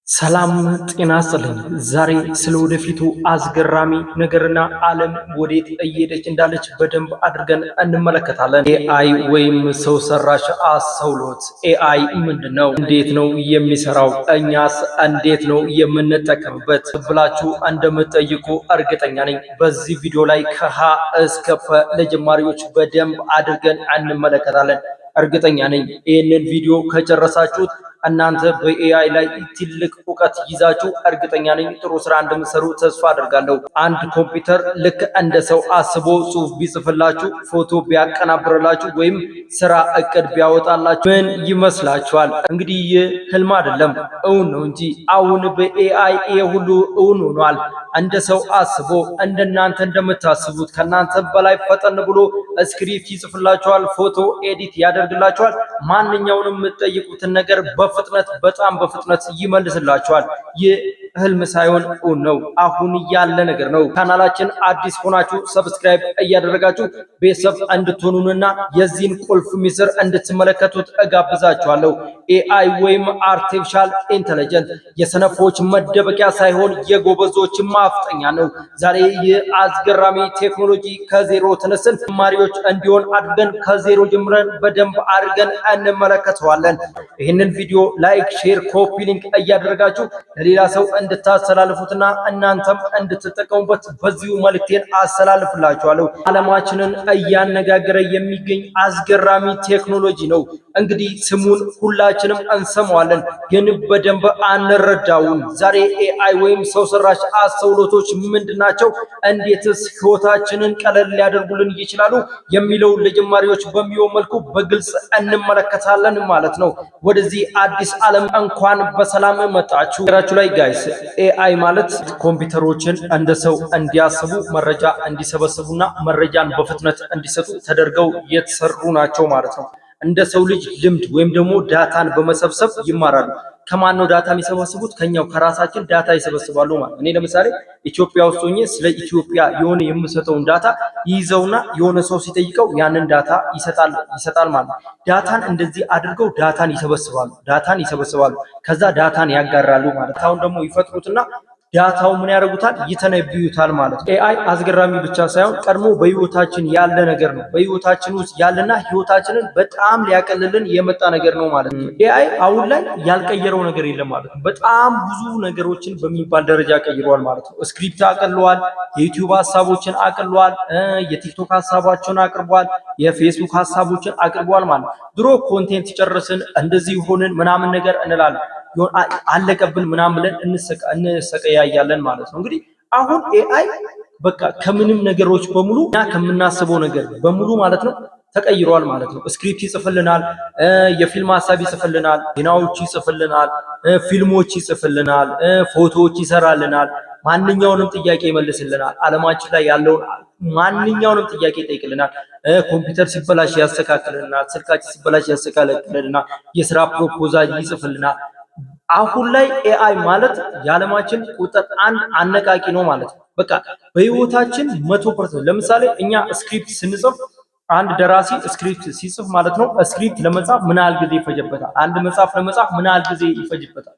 ሰላም ጤና ይስጥልኝ። ዛሬ ስለ ወደፊቱ አስገራሚ ነገርና ዓለም ወዴት እየሄደች እንዳለች በደንብ አድርገን እንመለከታለን። ኤአይ ወይም ሰው ሰራሽ አስተውሎት። ኤአይ ምንድን ነው? እንዴት ነው የሚሰራው? እኛስ እንዴት ነው የምንጠቀምበት ብላችሁ እንደምትጠይቁ እርግጠኛ ነኝ። በዚህ ቪዲዮ ላይ ከሀ እስከ ፐ ለጀማሪዎች በደንብ አድርገን እንመለከታለን። እርግጠኛ ነኝ ይህንን ቪዲዮ ከጨረሳችሁት እናንተ በኤአይ ላይ ትልቅ እውቀት ይዛችሁ እርግጠኛ ነኝ ጥሩ ስራ እንደምትሰሩ ተስፋ አደርጋለሁ። አንድ ኮምፒውተር ልክ እንደ ሰው አስቦ ጽሑፍ ቢጽፍላችሁ፣ ፎቶ ቢያቀናብርላችሁ ወይም ስራ እቅድ ቢያወጣላችሁ ምን ይመስላችኋል? እንግዲህ ይህ ህልም አይደለም፣ እውን ነው እንጂ አሁን በኤአይ ይሄ ሁሉ እውን ሆኗል። እንደ ሰው አስቦ እንደናንተ እንደምታስቡት ከናንተ በላይ ፈጠን ብሎ ስክሪፕት ይጽፍላችኋል፣ ፎቶ ኤዲት ያደርግላችኋል። ማንኛውንም የምትጠይቁትን ነገር በፍጥነት በጣም በፍጥነት ይመልስላችኋል። ይህ ህልም ሳይሆን እውን ነው፣ አሁን ያለ ነገር ነው። ቻናላችን አዲስ ሆናችሁ ሰብስክራይብ እያደረጋችሁ ቤተሰብ እንድትሆኑንና የዚህን ቁልፍ ሚስጥር እንድትመለከቱት እጋብዛችኋለሁ። ኤአይ ወይም አርቲፊሻል ኢንተለጀንስ የሰነፎች መደበቂያ ሳይሆን የጎበዞች ማፍጠኛ ነው። ዛሬ ይህ አስገራሚ ቴክኖሎጂ ከዜሮ ተነስተን ተማሪዎች እንዲሆን አድርገን ከዜሮ ጀምረን በደንብ አድርገን እንመለከተዋለን። ይህንን ቪዲዮ ላይክ፣ ሼር፣ ኮፒ ሊንክ እያደረጋችሁ ለሌላ ሰው እንድታስተላልፉትና እናንተም እንድትጠቀሙበት በዚሁ መልእክቴን አስተላልፍላችኋለሁ። ዓለማችንን እያነጋገረ የሚገኝ አስገራሚ ቴክኖሎጂ ነው። እንግዲህ ስሙን ሁላችንም እንሰማዋለን፣ ግን በደንብ አንረዳውም። ዛሬ ኤአይ ወይም ሰው ሰራሽ አስተውሎቶች ምንድናቸው? እንዴትስ ህይወታችንን ቀለል ሊያደርጉልን ይችላሉ? የሚለውን ለጀማሪዎች በሚሆን መልኩ በግልጽ እንመለከታለን ማለት ነው። ወደዚህ አዲስ ዓለም እንኳን በሰላም መጣችሁ። ሀገራችሁ ላይ ጋይስ ኤአይ ማለት ኮምፒውተሮችን እንደ ሰው እንዲያስቡ መረጃ እንዲሰበስቡና መረጃን በፍጥነት እንዲሰጡ ተደርገው የተሰሩ ናቸው ማለት ነው። እንደ ሰው ልጅ ልምድ ወይም ደግሞ ዳታን በመሰብሰብ ይማራሉ። ከማን ነው ዳታ የሚሰበስቡት? ከኛው ከራሳችን ዳታ ይሰበስባሉ ማለት። እኔ ለምሳሌ ኢትዮጵያ ውስጥ ሆኜ ስለ ኢትዮጵያ የሆነ የምሰጠውን ዳታ ይይዘውና የሆነ ሰው ሲጠይቀው ያንን ዳታ ይሰጣል ማለት። ዳታን እንደዚህ አድርገው ዳታን ይሰበስባሉ። ከዛ ዳታን ያጋራሉ ማለት። አሁን ደግሞ ይፈጥሩትና ዳታው ምን ያደርጉታል? ይተነብዩታል ማለት ነው። ኤአይ አስገራሚ ብቻ ሳይሆን ቀድሞ በህይወታችን ያለ ነገር ነው። በህይወታችን ውስጥ ያለና ህይወታችንን በጣም ሊያቀልልን የመጣ ነገር ነው ማለት ነው። ኤአይ አሁን ላይ ያልቀየረው ነገር የለም ማለት ነው። በጣም ብዙ ነገሮችን በሚባል ደረጃ ቀይሯል ማለት ነው። ስክሪፕት አቅሏል፣ የዩቲዩብ ሀሳቦችን አቅሏል፣ የቲክቶክ ሀሳቦችን አቅርቧል፣ የፌስቡክ ሀሳቦችን አቅርቧል ማለት ነው። ድሮ ኮንቴንት ጨርስን እንደዚህ ሆንን ምናምን ነገር እንላለን አለቀብን ምናምን ብለን እንሰቀያያለን ማለት ነው። እንግዲህ አሁን ኤአይ በቃ ከምንም ነገሮች በሙሉ እና ከምናስበው ነገር በሙሉ ማለት ነው ተቀይሯል ማለት ነው። ስክሪፕት ይጽፍልናል፣ የፊልም ሀሳብ ይጽፍልናል፣ ዜናዎች ይጽፍልናል፣ ፊልሞች ይጽፍልናል፣ ፎቶዎች ይሰራልናል፣ ማንኛውንም ጥያቄ ይመልስልናል። ዓለማችን ላይ ያለውን ማንኛውንም ጥያቄ ይጠይቅልናል። ኮምፒውተር ሲበላሽ ያስተካክልልናል፣ ስልካችን ሲበላሽ ያስተካክልልናል፣ የስራ ፕሮፖዛል ይጽፍልናል። አሁን ላይ ኤአይ ማለት የዓለማችን ቁጥር አንድ አነቃቂ ነው ማለት ነው። በቃ በህይወታችን 100%። ለምሳሌ እኛ ስክሪፕት ስንጽፍ አንድ ደራሲ ስክሪፕት ሲጽፍ ማለት ነው ስክሪፕት ለመጻፍ ምን ያህል ጊዜ ይፈጅበታል? አንድ መጽሐፍ ለመጻፍ ምን ያህል ጊዜ ይፈጅበታል?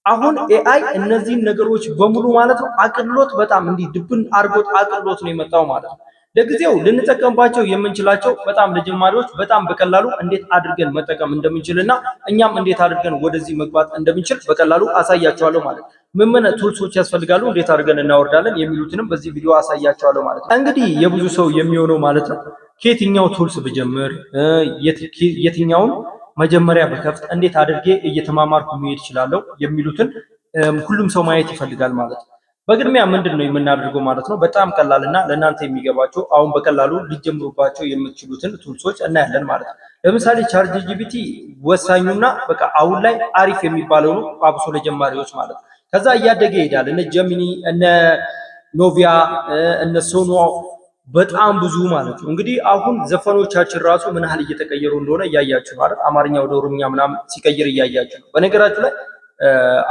አሁን ኤአይ እነዚህን ነገሮች በሙሉ ማለት ነው አቅልሎት በጣም እንዲህ ድብን አድርጎት አቅልሎት ነው የመጣው ማለት ነው። ለጊዜው ልንጠቀምባቸው የምንችላቸው በጣም ለጀማሪዎች በጣም በቀላሉ እንዴት አድርገን መጠቀም እንደምንችልና እኛም እንዴት አድርገን ወደዚህ መግባት እንደምንችል በቀላሉ አሳያቸዋለሁ ማለት ነው። ምን ቱልሶች ያስፈልጋሉ፣ እንዴት አድርገን እናወርዳለን የሚሉትንም በዚህ ቪዲዮ አሳያቸዋለሁ ማለት ነው። እንግዲህ የብዙ ሰው የሚሆነው ማለት ነው ከየትኛው ቱልስ ብጀምር፣ የትኛውን መጀመሪያ በከፍት እንዴት አድርጌ እየተማማርኩ መሄድ እችላለሁ የሚሉትን ሁሉም ሰው ማየት ይፈልጋል ማለት ነው። በቅድሚያ ምንድን ነው የምናደርገው ማለት ነው? በጣም ቀላልና ለእናንተ የሚገባቸው አሁን በቀላሉ ሊጀምሩባቸው የምትችሉትን ቱልሶች እናያለን ማለት ነው። ለምሳሌ ቻት ጂፒቲ ወሳኙና በቃ አሁን ላይ አሪፍ የሚባለው ነው፣ አብሶ ለጀማሪዎች ማለት ነው። ከዛ እያደገ ይሄዳል። እነ ጀሚኒ፣ እነ ኖቪያ፣ እነ ሶኖ በጣም ብዙ ማለት ነው። እንግዲህ አሁን ዘፈኖቻችን ራሱ ምን ያህል እየተቀየሩ እንደሆነ እያያችሁ ነው አይደል? አማርኛ ወደ ኦሮምኛ ምናምን ሲቀይር እያያችሁ ነው። በነገራችሁ ላይ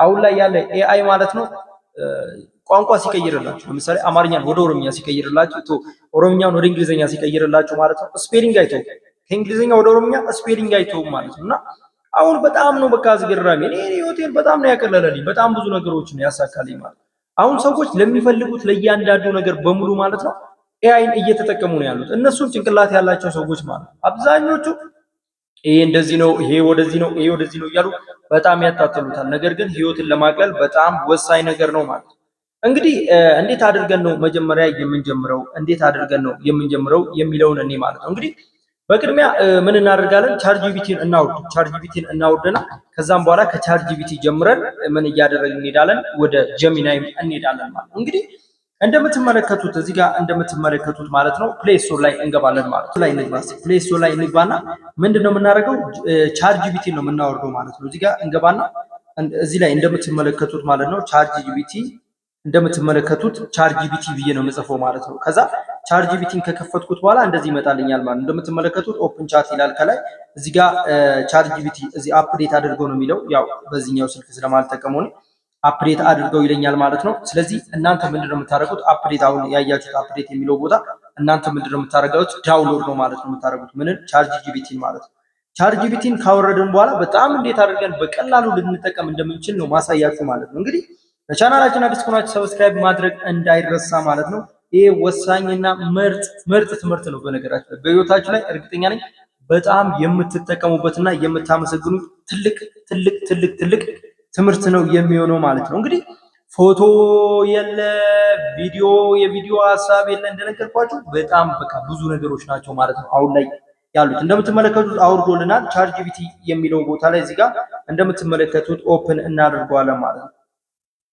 አሁን ላይ ያለ ኤአይ ማለት ነው ቋንቋ ሲቀይርላችሁ፣ ለምሳሌ አማርኛን ወደ ኦሮምኛ ሲቀይርላችሁ፣ ኦሮምኛን ወደ እንግሊዘኛ ሲቀይርላችሁ ማለት ነው ስፔሊንግ አይተው ከእንግሊዘኛ ወደ ኦሮምኛ ስፔሊንግ አይተው ማለት ነውና አሁን በጣም ነው በቃ አስገራሚ። እኔ ህይወቴን በጣም ነው ያቀለለልኝ፣ በጣም ብዙ ነገሮችን ያሳካልኝ ማለት። አሁን ሰዎች ለሚፈልጉት ለእያንዳንዱ ነገር በሙሉ ማለት ነው ኤአይን እየተጠቀሙ ነው ያሉት። እነሱም ጭንቅላት ያላቸው ሰዎች ማለት አብዛኞቹ ይሄ እንደዚህ ነው፣ ይሄ ወደዚህ ነው፣ ይሄ ወደዚህ ነው እያሉ በጣም ያጣጥሉታል። ነገር ግን ህይወትን ለማቅለል በጣም ወሳኝ ነገር ነው ማለት። እንግዲህ እንዴት አድርገን ነው መጀመሪያ የምንጀምረው? እንዴት አድርገን ነው የምንጀምረው የሚለውን እኔ ማለት ነው እንግዲህ በቅድሚያ ምን እናደርጋለን? ቻርጂቢቲን እናውርድ። ቻርጂቢቲን እናውርድና ከዛም በኋላ ከቻርጂቢቲ ጀምረን ምን እያደረግን እንሄዳለን? ወደ ጀሚናይ እንሄዳለን ማለት ነው። እንግዲህ እንደምትመለከቱት እዚህ ጋር እንደምትመለከቱት ማለት ነው ፕሌይ ስቶር ላይ እንገባለን ማለት ነው። ፕሌይ ስቶር ላይ እንግባና ምንድነው የምናደርገው? ቻርጂቢቲን ነው የምናወርደው ማለት ነው። እዚህ ጋር እንገባና እዚህ ላይ እንደምትመለከቱት ማለት ነው ቻርጂቢቲ እንደምትመለከቱት ቻርጂቢቲ ብዬ ነው የምጽፈው ማለት ነው። ከዛ ቻርጂቢቲን ከከፈትኩት በኋላ እንደዚህ ይመጣልኛል ማለት ነው። እንደምትመለከቱት ኦፕን ቻት ይላል ከላይ። እዚህ ጋር ቻርጂቢቲ እዚህ አፕዴት አድርገው ነው የሚለው። ያው በዚህኛው ስልክ ስለማልጠቀመው ነው አፕዴት አድርገው ይለኛል ማለት ነው። ስለዚህ እናንተ ምንድነው የምታደርጉት? አፕዴት አሁን ያያችሁት አፕዴት የሚለው ቦታ እናንተ ምንድነው የምታደርጉት? ዳውንሎድ ነው ማለት ነው የምታደርጉት። ምንን? ቻርጂቢቲን ማለት ነው። ቻርጂቢቲን ካወረድን በኋላ በጣም እንዴት አድርገን በቀላሉ ልንጠቀም እንደምንችል ነው ማሳያችሁ ማለት ነው። እንግዲህ ለቻናላችን አዲስ ከሆናችሁ ሰብስክራይብ ማድረግ እንዳይረሳ ማለት ነው። ይሄ ወሳኝና ምርጥ ትምህርት ነው። በነገራችን ላይ በህይወታችሁ ላይ እርግጠኛ ነኝ በጣም የምትጠቀሙበትና የምታመሰግኑት ትልቅ ትምህርት ነው የሚሆነው ማለት ነው። እንግዲህ ፎቶ የለ የቪዲዮ ሀሳብ የለ እንደነገርኳችሁ በጣም በቃ ብዙ ነገሮች ናቸው ማለት ነው አሁን ላይ ያሉት። እንደምትመለከቱት አውርዶልናል ቻርጂቢቲ የሚለው ቦታ ላይ እዚህ ጋር እንደምትመለከቱት ኦፕን እናደርገዋለን ማለት ነው።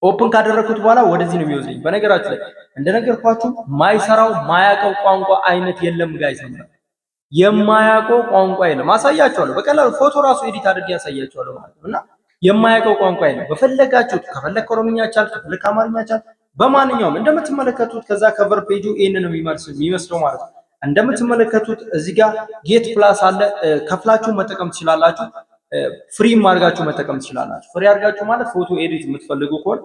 ኦፕን ካደረኩት በኋላ ወደዚህ ነው የሚወስደኝ። በነገራችሁ ላይ እንደነገርኳችሁ ማይሰራው ማያቀው ቋንቋ አይነት የለም ጋይስ ነው። የማያቀው ቋንቋ የለም። አሳያችኋለሁ በቀላሉ ፎቶ ራሱ ኤዲት አድርጌ ያሳያችኋለሁ ማለት ነው። እና የማያቀው ቋንቋ የለም። በፈለጋችሁት ከፈለክ ኦሮምኛ ቻል፣ ከፈለክ አማርኛ ቻል፣ በማንኛውም እንደምትመለከቱት ከዛ ከቨር ፔጁ ይሄንን ነው የሚመስለው ማለት ነው። እንደምትመለከቱት እዚህ ጋር ጌት ፕላስ አለ። ከፍላችሁ መጠቀም ትችላላችሁ። ፍሪ አድርጋችሁ መጠቀም ትችላላችሁ። ፍሪ አድርጋችሁ ማለት ፎቶ ኤዲት የምትፈልጉ ከሆነ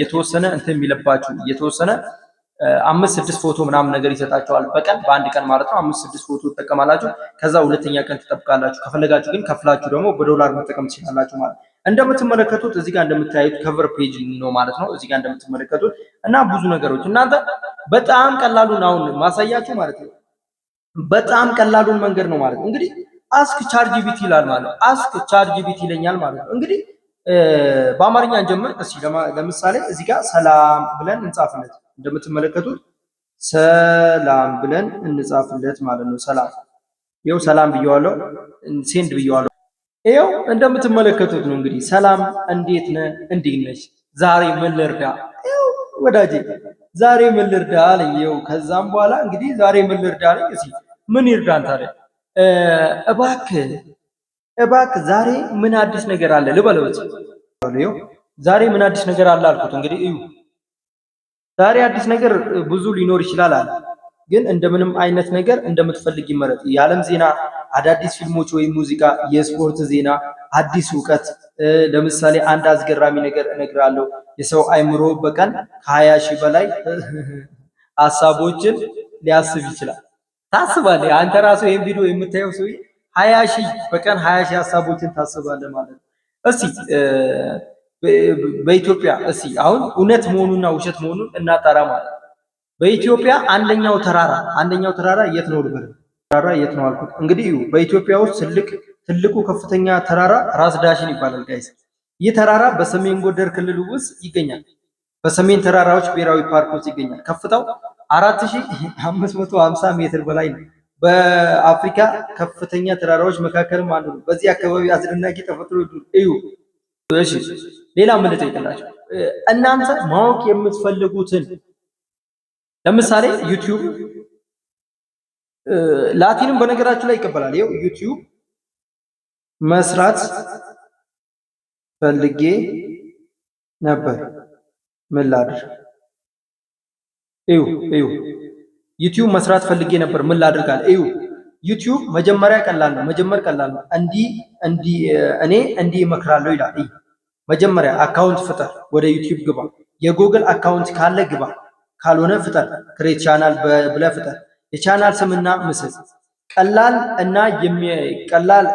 የተወሰነ እንትን የሚለባችሁ የተወሰነ 5-6 ፎቶ ምናምን ነገር ይሰጣችኋል በቀን በአንድ ቀን ማለት ነው። 5-6 ፎቶ ትጠቀማላችሁ። ከዛ ሁለተኛ ቀን ትጠብቃላችሁ። ከፈለጋችሁ ግን ከፍላችሁ ደግሞ በዶላር መጠቀም ትችላላችሁ ማለት እንደምትመለከቱት እዚህ ጋር እንደምታዩት ከቨር ፔጅ ነው ማለት ነው። እዚህ ጋር እንደምትመለከቱት እና ብዙ ነገሮች እናንተ በጣም ቀላሉን አሁን ማሳያችሁ ማለት ነው። በጣም ቀላሉን መንገድ ነው ማለት ነው። እንግዲህ አስክ ቻርጂቢቲ ይላል ማለት ነው። አስክ ቻርጂቢቲ ይለኛል ማለት ነው። እንግዲህ በአማርኛ እንጀምር እስኪ። ለምሳሌ እዚህ ጋር ሰላም ብለን እንጻፍለት። እንደምትመለከቱት ሰላም ብለን እንጻፍለት ማለት ነው። ሰላም ይኸው ሰላም ብየዋለሁ፣ ሴንድ ብየዋለሁ። ይኸው እንደምትመለከቱት ነው እንግዲህ ሰላም፣ እንዴት ነህ? እንዴት ነሽ? ዛሬ ምን ልርዳ? ይኸው ወዳጄ ዛሬ ምን ልርዳ አለኝ። ይኸው ከዛም በኋላ እንግዲህ ዛሬ ምን ልርዳ አለኝ። እስኪ ምን ይርዳን ታዲያ? እባክህ ዛሬ ምን አዲስ ነገር አለ ልበለው። ዛሬ ምን አዲስ ነገር አለ አልኩት። እንግዲህ እዩ ዛሬ አዲስ ነገር ብዙ ሊኖር ይችላል አለ። ግን እንደምንም አይነት ነገር እንደምትፈልግ ይመረጥ። የዓለም ዜና፣ አዳዲስ ፊልሞች ወይም ሙዚቃ፣ የስፖርት ዜና፣ አዲስ እውቀት። ለምሳሌ አንድ አስገራሚ ነገር እነግራለሁ። የሰው አይምሮ በቀን ከ20 ሺህ በላይ ሀሳቦችን ሊያስብ ይችላል። ታስባለህ? አንተ ራሱ ይሄን ቪዲዮ የምታየው ሰው 20 ሺህ በቀን 20 ሺህ ሀሳቦችን ታስባለህ ማለት ነው። እስቲ በኢትዮጵያ እስቲ አሁን እውነት መሆኑና ውሸት መሆኑን እናጣራ ማለት ነው። በኢትዮጵያ አንደኛው ተራራ የት ነው ልበል? ተራራ የት ነው አልኩት። እንግዲህ በኢትዮጵያ ውስጥ ትልቁ ከፍተኛ ተራራ ራስ ዳሽን ይባላል ጋይስ። ይህ ተራራ በሰሜን ጎንደር ክልል ውስጥ ይገኛል። በሰሜን ተራራዎች ብሔራዊ ፓርክ ውስጥ ይገኛል። ከፍታው 4550 ሜትር በላይ ነው። በአፍሪካ ከፍተኛ ተራራዎች መካከልም አንዱ ነው። በዚህ አካባቢ አስደናቂ ተፈጥሮ እዩ። እሺ ሌላ ምን ልጠይቅላችሁ? እናንተ ማወቅ የምትፈልጉትን ለምሳሌ ዩቲዩብ ላቲንም በነገራችሁ ላይ ይቀበላል። ይኸው ዩቲዩብ መስራት ፈልጌ ነበር ምን ላድርግ? እዩ ዩቲዩብ መስራት ፈልጌ ነበር ምን ላድርግ አለ። እዩ ዩቲዩብ መጀመር ቀላል ነው። እኔ እንዲህ እመክራለሁ ይላል። መጀመሪያ አካውንት ፍጠር፣ ወደ ዩቲዩብ ግባ። የጉግል አካውንት ካለ ግባ፣ ካልሆነ ፍጠር። ክሬት ቻናል ብለህ ፍጠር። የቻናል ስምና ምስል ቀላል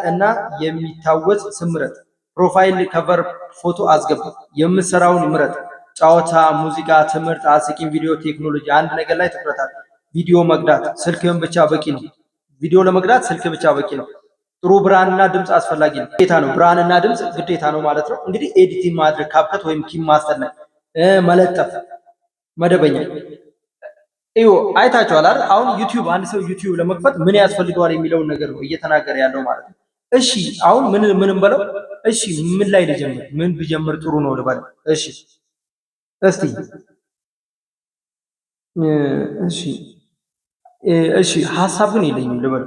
እና የሚታወስ ስምረት ፕሮፋይል ከቨር ፎቶ አስገባ። የምሰራውን ምረጥ። ጨዋታ፣ ሙዚቃ፣ ትምህርት፣ አስቂኝ ቪዲዮ፣ ቴክኖሎጂ። አንድ ነገር ላይ ትኩረት አድርግ። ቪዲዮ መቅዳት ስልክህን ብቻ በቂ ነው። ቪዲዮ ለመቅዳት ስልክ ብቻ በቂ ነው። ጥሩ ብርሃንና ድምፅ አስፈላጊ ነው፣ ግዴታ ነው። ብርሃንና ድምፅ ግዴታ ነው ማለት ነው። እንግዲህ ኤዲቲንግ ማድረግ ካፕከት ወይም ኪም ማስተር ላይ መለጠፍ መደበኛ እዩ። አይታችኋል አይደል? አሁን ዩቲዩብ አንድ ሰው ዩቲዩብ ለመክፈት ምን ያስፈልገዋል የሚለውን ነገር ነው እየተናገረ ያለው ማለት ነው። እሺ አሁን ምንም በለው። እሺ ምን ላይ ልጀምር? ምን ብጀምር ጥሩ ነው ልበል? እሺ እስቲ እሺ ሐሳብ ግን የለኝም ልበል።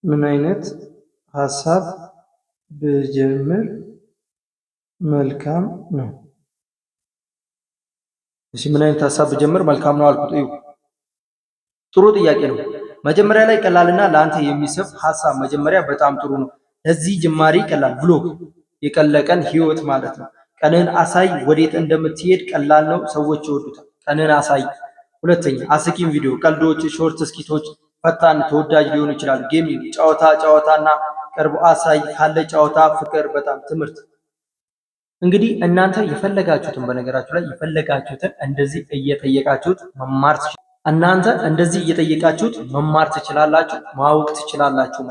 ምን አይነት ሐሳብ ብጀምር መልካም ነው? እሺ ምን አይነት ሐሳብ ብጀምር መልካም ነው አልኩት። እዩ ጥሩ ጥያቄ ነው። መጀመሪያ ላይ ቀላልና ለአንተ የሚስብ ሐሳብ መጀመሪያ በጣም ጥሩ ነው። ለዚህ ጅማሬ ቀላል ብሎግ የቀለቀን ህይወት ማለት ነው። ቀንን አሳይ፣ ወዴት እንደምትሄድ ቀላል ነው፣ ሰዎች ይወዱታል። ቀንን አሳይ። ሁለተኛ አስቂኝ ቪዲዮ፣ ቀልዶች፣ ሾርት ስኪቶች ፈጣን ተወዳጅ ሊሆኑ ይችላሉ። ጌሚንግ፣ ጨዋታና ቅርብ አሳይ። ካለ ጨዋታ ፍቅር፣ በጣም ትምህርት። እንግዲህ እናንተ የፈለጋችሁትን በነገራችሁ ላይ የፈለጋችሁትን እንደዚህ እየጠየቃችሁት መማር ትችላላችሁ፣ ማወቅ ትችላላችሁ።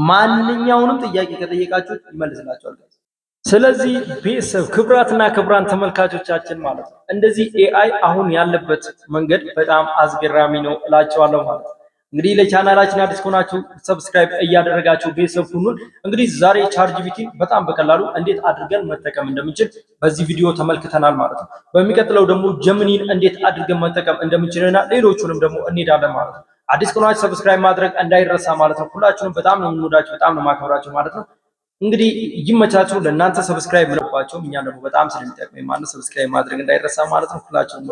ማንኛውንም ጥያቄ ከጠየቃችሁት ይመልስላችኋል። ስለዚህ ቤተሰብ ክብራትና ክብራን ተመልካቾቻችን ማለት ነው እንደዚህ ኤአይ አሁን ያለበት መንገድ በጣም አስገራሚ ነው እላቸዋለሁ ማለት ነው። እንግዲህ ለቻናላችን አዲስ ከሆናችሁ ሰብስክራይብ እያደረጋችሁ ቤተሰብ ሁኑን። እንግዲህ ዛሬ ቻትጂፒቲ በጣም በቀላሉ እንዴት አድርገን መጠቀም እንደምንችል በዚህ ቪዲዮ ተመልክተናል ማለት ነው። በሚቀጥለው ደግሞ ጀሚኒን እንዴት አድርገን መጠቀም እንደምንችልና ሌሎቹንም ደግሞ እንሄዳለን ማለት ነው። አዲስ ከሆናችሁ ሰብስክራይብ ማድረግ እንዳይረሳ ማለት ነው። ሁላችሁንም በጣም ነው የምንወዳችሁ፣ በጣም ነው የማከብራችሁ ማለት ነው። እንግዲህ ይመቻችሁ። ለእናንተ ሰብስክራይብ ምንባቸው እኛ ደግሞ በጣም ስለሚጠቅመኝ ማለት ሰብስክራይብ ማድረግ እንዳይረሳ ማለት ነው። ሁላችሁም